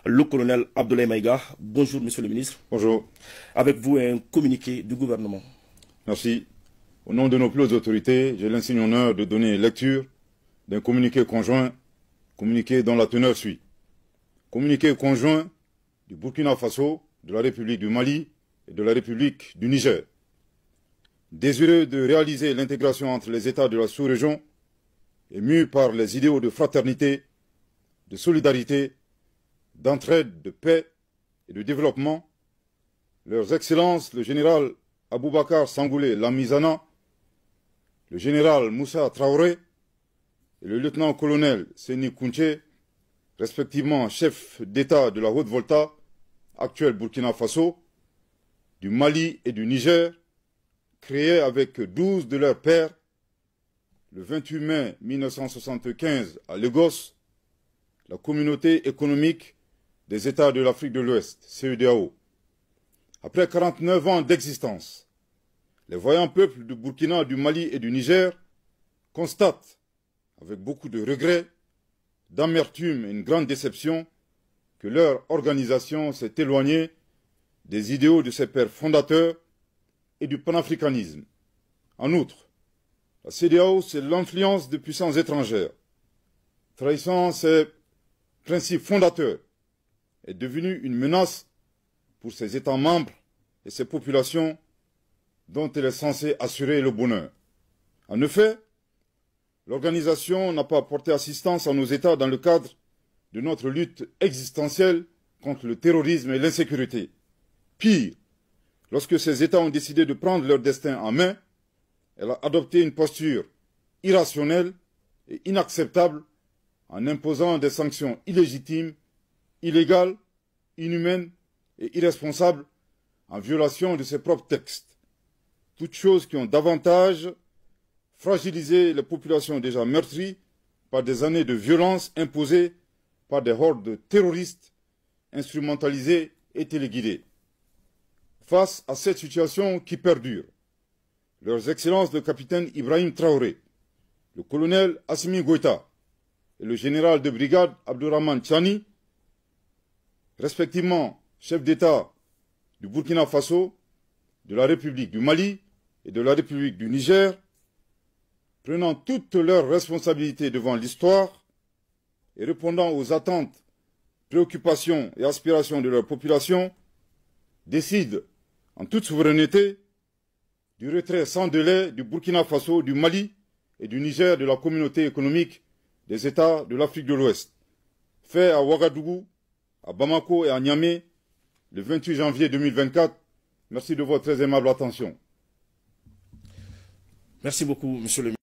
le colonel Abdoulaye Maïga. Bonjour, monsieur le ministre. Bonjour. Avec vous, un communiqué du gouvernement. Merci. Au nom de nos plus hautes autorités, j'ai l'insigne honneur de donner lecture d'un communiqué conjoint, communiqué dont la teneur suit. Communiqué conjoint du Burkina Faso, de la République du Mali et de la République du Niger. Désireux de réaliser l'intégration entre les États de la sous-région et mû par les idéaux de fraternité, de solidarité, d'entraide, de paix et de développement, leurs excellences, le général Aboubakar Sangoulé Lamizana, le général Moussa Traoré et le lieutenant-colonel Seni Kounché, respectivement chef d'État de la Haute-Volta, actuel Burkina Faso, du Mali et du Niger, créés avec 12 de leurs pairs, le 28 mai 1975 à Lagos, la Communauté économique des États de l'Afrique de l'Ouest, CEDEAO. Après 49 ans d'existence, les voyants peuples du Burkina, du Mali et du Niger constatent, avec beaucoup de regrets, d'amertume et une grande déception, que leur organisation s'est éloignée des idéaux de ses pères fondateurs et du panafricanisme. En outre, la CEDEAO, c'est l'influence de puissances étrangères. Trahissant ses principes fondateurs, est devenue une menace pour ses États membres et ses populations dont elle est censée assurer le bonheur. En effet, l'organisation n'a pas apporté assistance à nos États dans le cadre de notre lutte existentielle contre le terrorisme et l'insécurité. Pire, lorsque ces États ont décidé de prendre leur destin en main, elle a adopté une posture irrationnelle et inacceptable en imposant des sanctions illégitimes, illégales, inhumaines et irresponsables en violation de ses propres textes. Toutes choses qui ont davantage fragilisé les populations déjà meurtries par des années de violence imposées par des hordes terroristes instrumentalisées et téléguidées. Face à cette situation qui perdure, leurs excellences le capitaine Ibrahim Traoré, le colonel Assimi Goïta et le général de brigade Abdourahmane Tchani, respectivement chef d'État du Burkina Faso, de la République du Mali et de la République du Niger, prenant toutes leurs responsabilités devant l'histoire et répondant aux attentes, préoccupations et aspirations de leur population, décident, en toute souveraineté, du retrait sans délai du Burkina Faso, du Mali et du Niger de la Communauté économique des États de l'Afrique de l'Ouest, fait à Ouagadougou, à Bamako et à Niamey, le 28 janvier 2024. Merci de votre très aimable attention. Merci beaucoup, monsieur le ministre.